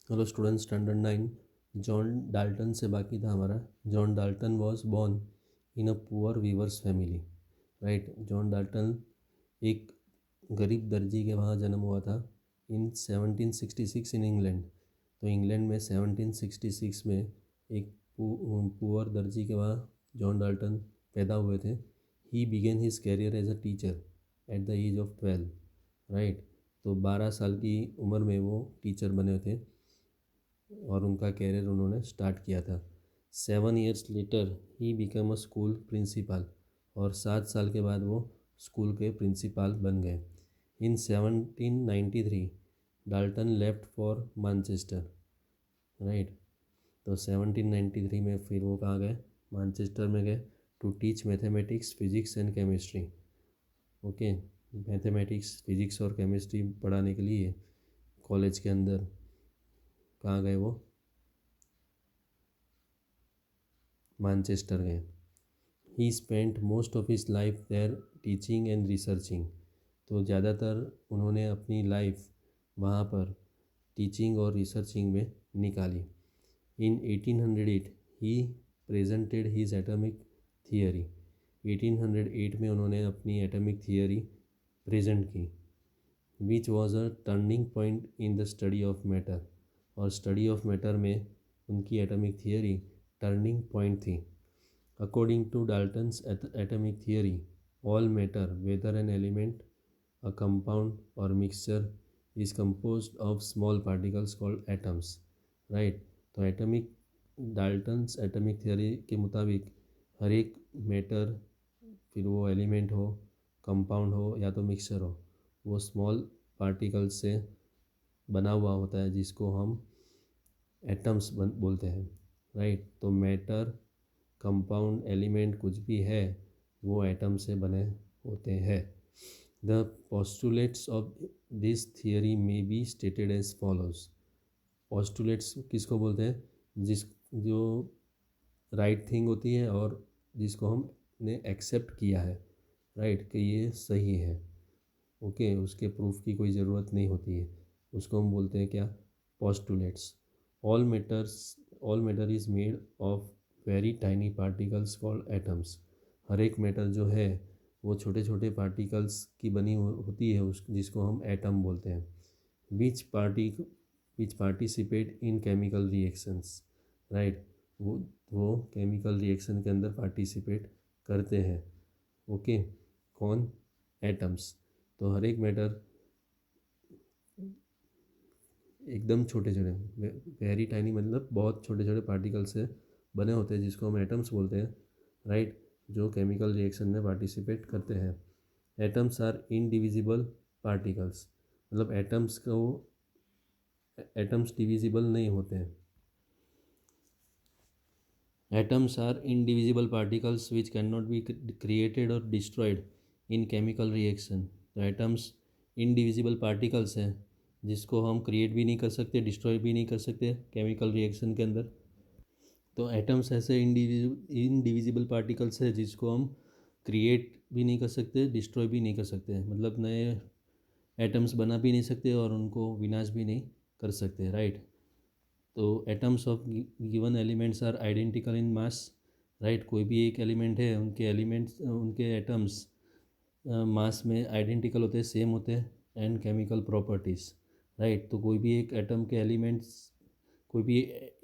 Hello student, standard 9। John Dalton से बाकी था हमारा। John Dalton was born in a poor weavers family. Right. John Dalton एक गरीब दर्जी के वहाँ जन्म हुआ था इन 1766 इन इंग्लैंड। तो इंग्लैंड में 1766 में एक पुअर दर्जी के वहाँ जॉन डाल्टन पैदा हुए थे। He began his career as a teacher at the age of 12। Right. तो 12 साल की उम्र में वो टीचर बने थे और उनका कैरियर उन्होंने स्टार्ट किया था। 7 years later he become a school principal, और 7 साल के बाद वो स्कूल के प्रिंसिपल बन गए। इन 1793 Dalton left for Manchester. Right. तो 1793 में फिर वो कहाँ गए? मैनचेस्टर में गए to teach mathematics, physics and chemistry. Okay. Mathematics, physics और केमिस्ट्री पढ़ाने के लिए कॉलेज के अंदर कहाँ गए वो? मैनचेस्टर गए। ही spent most of his life there teaching and researching. तो ज़्यादातर उन्होंने अपनी लाइफ वहाँ पर टीचिंग और रिसर्चिंग में निकाली। इन 1808 he presented his atomic theory. 1808 में उन्होंने अपनी एटॉमिक थियरी प्रेजेंट की, which was a turning point in the study of matter. और स्टडी ऑफ मैटर में उनकी एटॉमिक थियरी टर्निंग पॉइंट थी। According to Dalton's atomic theory, all matter, whether an element, a compound, or mixture, is composed of small particles called atoms. Right? तो atomic Dalton's atomic theory के मुताबिक हर एक matter, फिर वो element हो, compound हो या तो मिक्सचर हो, वो स्मॉल पार्टिकल्स से बना हुआ होता है, जिसको हम एटम्स बोलते हैं। राइट। तो मैटर, कंपाउंड, एलिमेंट कुछ भी है वो एटम से बने होते हैं। The postulates of this theory may be stated as follows. Postulates किसको बोलते हैं? जिस जो राइट थिंग होती है और जिसको हमने एक्सेप्ट किया है, राइट, कि ये सही है। ओके। उसके प्रूफ की कोई ज़रूरत नहीं होती है, उसको हम बोलते हैं क्या? Postulates. All matters all matter is made of very tiny particles called atoms. हर एक मैटर जो है वो छोटे छोटे पार्टिकल्स की बनी होती है, उस जिसको हम एटम बोलते हैं। विच party which participate in chemical reactions. Right. वो केमिकल रिएक्शन के अंदर पार्टिसिपेट करते हैं। ओके। कौन? एटम्स। तो हर एक मैटर एकदम छोटे छोटे, वेरी टाइनी, मतलब बहुत छोटे छोटे पार्टिकल से बने होते हैं, जिसको हम एटम्स बोलते हैं। राइट। जो केमिकल रिएक्शन में पार्टिसिपेट करते हैं। Atoms are indivisible particles. मतलब एटम्स डिविजिबल नहीं होते हैं। Atoms are indivisible particles which can not be created और डिस्ट्रॉयड इन केमिकल रिएक्शन। तो एटम्स इनडिविजिबल पार्टिकल्स हैं, जिसको हम क्रिएट भी नहीं कर सकते, डिस्ट्रॉय भी नहीं कर सकते केमिकल रिएक्शन के अंदर। तो एटम्स ऐसे इनडिविजिबल पार्टिकल्स है जिसको हम क्रिएट भी नहीं कर सकते, डिस्ट्रॉय भी नहीं कर सकते, मतलब नए एटम्स बना भी नहीं सकते और उनको विनाश भी नहीं कर सकते। राइट। तो atoms of given elements are identical in mass. Right. कोई भी एक एलिमेंट है, उनके एटम्स मास में आइडेंटिकल होते हैं, सेम होते हैं। And chemical properties. राइट। तो कोई भी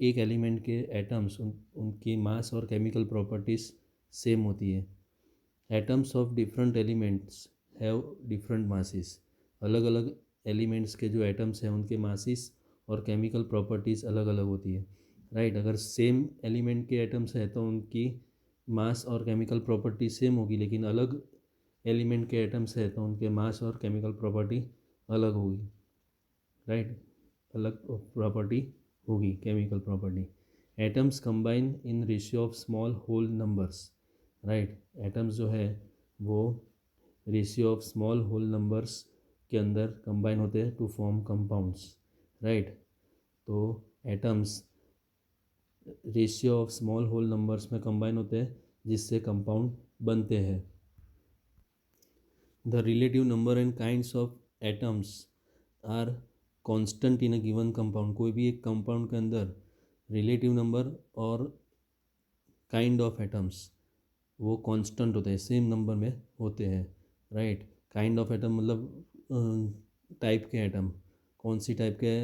एक एलिमेंट के एटम्स, उनकी मास और केमिकल प्रॉपर्टीज़ सेम होती है। Atoms of different elements have different masses. अलग अलग एलिमेंट्स के जो एटम्स हैं उनके मासेस और केमिकल प्रॉपर्टीज़ अलग अलग होती है। राइट। अगर सेम एलिमेंट के एटम्स हैं तो उनकी मास और केमिकल प्रॉपर्टी सेम होगी, लेकिन अलग एलिमेंट के एटम्स है तो उनके मास और केमिकल प्रॉपर्टी अलग होगी। राइट। अलग प्रॉपर्टी होगी, chemical property. Atoms combine in ratio of small whole numbers. Right. Atoms जो है वो ratio of small whole numbers के अंदर कंबाइन होते हैं टू फॉर्म कंपाउंड्स। राइट। तो atoms ratio of small whole numbers में कंबाइन होते हैं, जिससे कंपाउंड बनते हैं। The relative number and kinds of atoms are constant in a given compound, कोई भी एक कंपाउंड के अंदर रिलेटिव नंबर और काइंड ऑफ एटम्स वो कांस्टेंट होते हैं, सेम नंबर में होते हैं, राइट। काइंड ऑफ एटम मतलब टाइप के एटम, कौन सी टाइप के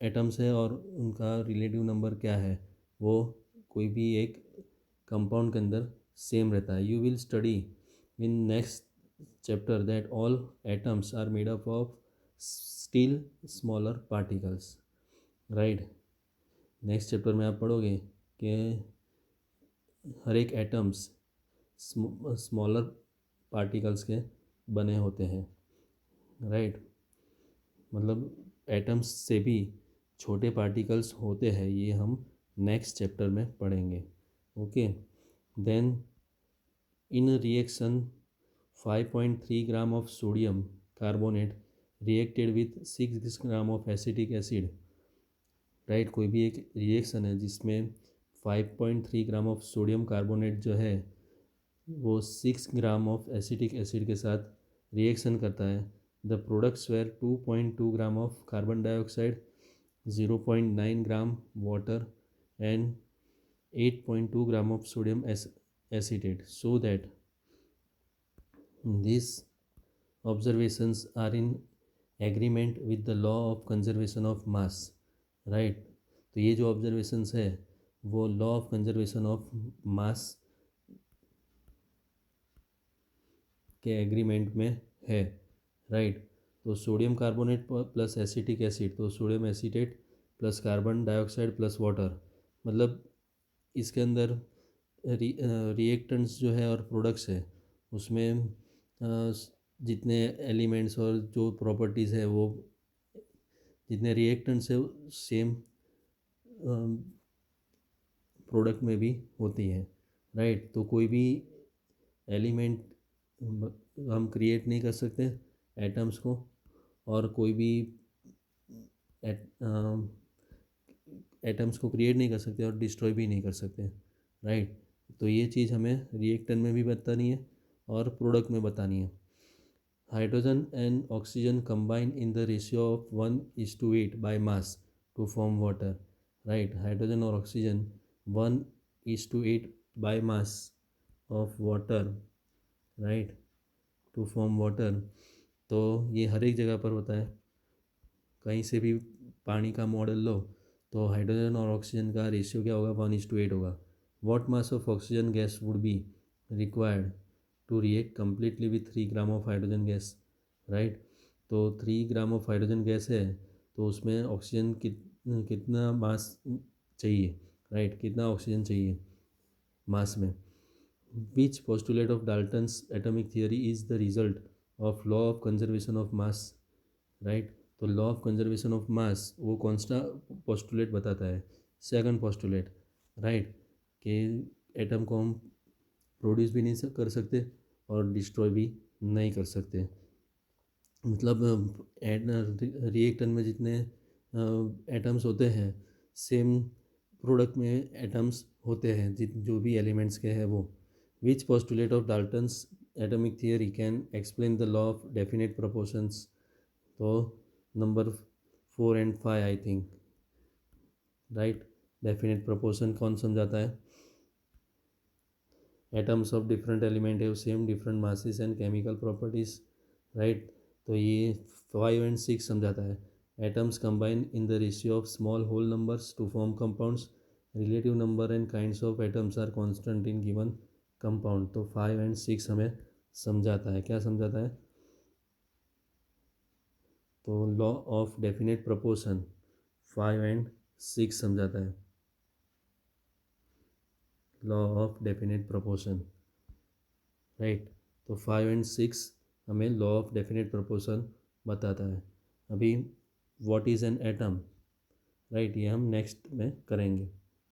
एटम्स है और उनका रिलेटिव नंबर क्या है, वो कोई भी एक कंपाउंड के अंदर सेम रहता है। You will study in next chapter that all atoms are made up of still smaller particles, right. Next chapter में आप पढ़ोगे कि हर एक एटम्स स्मॉलर पार्टिकल्स के बने होते हैं, राइट। मतलब एटम्स से भी छोटे पार्टिकल्स होते हैं, ये हम नेक्स्ट चैप्टर में पढ़ेंगे। Okay, then in reaction 5.3 gram of sodium carbonate reacted with 6 gram of acetic acid, right. कोई भी एक रिएक्शन है जिसमें 5.3 ग्राम ऑफ सोडियम कार्बोनेट जो है वो 6 ग्राम ऑफ एसिटिक एसिड के साथ रिएक्शन करता है। The products were 2.2 gram of carbon dioxide, 0.9 gram water and 8.2 gram of sodium acetate, so that these observations are in agreement with the law of conservation of mass, right। तो ये जो observations है वो law of conservation of mass के agreement में है, right. तो sodium carbonate plus acetic acid, तो sodium acetate plus carbon dioxide plus water, मतलब इसके अंदर रिएक्टेंट्स जो है और प्रोडक्ट्स है उसमें जितने एलिमेंट्स और जो प्रॉपर्टीज़ है वो जितने रिएक्टेंट्स है सेम प्रोडक्ट में भी होती है, राइट। तो कोई भी एलिमेंट हम क्रिएट नहीं कर सकते एटम्स को, और कोई भी एटम्स को क्रिएट नहीं कर सकते और डिस्ट्रॉय भी नहीं कर सकते, राइट। तो ये चीज़ हमें रिएक्टेंट में भी बतानी है और प्रोडक्ट में बतानी है। Hydrogen and oxygen combine in the ratio of 1:8 by mass to form water, right. Hydrogen और oxygen 1:8 by mass of water, right, to form water. तो ये हर एक जगह पर होता है, कहीं से भी पानी का मॉडल लो तो हाइड्रोजन और ऑक्सीजन का रेशियो क्या होगा, 1:8 होगा। What mass of oxygen gas would be required to react completely with 3 gram of hydrogen gas, right. तो 3 ग्राम ऑफ हाइड्रोजन गैस है तो उसमें ऑक्सीजन कितना मास चाहिए, राइट, कितना ऑक्सीजन चाहिए मास में। Which postulate of Dalton's atomic theory is the result of law of conservation of mass, right। तो लॉ ऑफ कंजर्वेशन ऑफ मास वो कौन सा पोस्टुलेट बताता है, सेकंड पोस्टुलेट, राइट, कि एटम को हम प्रोड्यूस भी नहीं कर सकते और डिस्ट्रॉय भी नहीं कर सकते। मतलब रिएक्टर में जितने एटम्स होते हैं सेम प्रोडक्ट में एटम्स होते हैं जो भी एलिमेंट्स के हैं वो। Which postulate of Dalton's atomic theory can explain the law of definite proportions, तो number 4 and 5 I think, right. Definite proportion कौन समझाता है, एटम्स ऑफ डिफरेंट एलिमेंट है same different masses and chemical properties, right. तो ये 5 and 6 समझाता है atoms combine in the ratio of small whole numbers to form compounds, relative number and kinds of atoms are constant in given compound. तो 5 and 6 हमें समझाता है, क्या समझाता है, तो law of definite proportion 5 and 6 समझाता है, law of definite proportion, right. तो 5 एंड 6 हमें लॉ ऑफ डेफिनेट प्रोपोर्शन बताता है। अभी what is an atom, right, ये हम नेक्स्ट में करेंगे।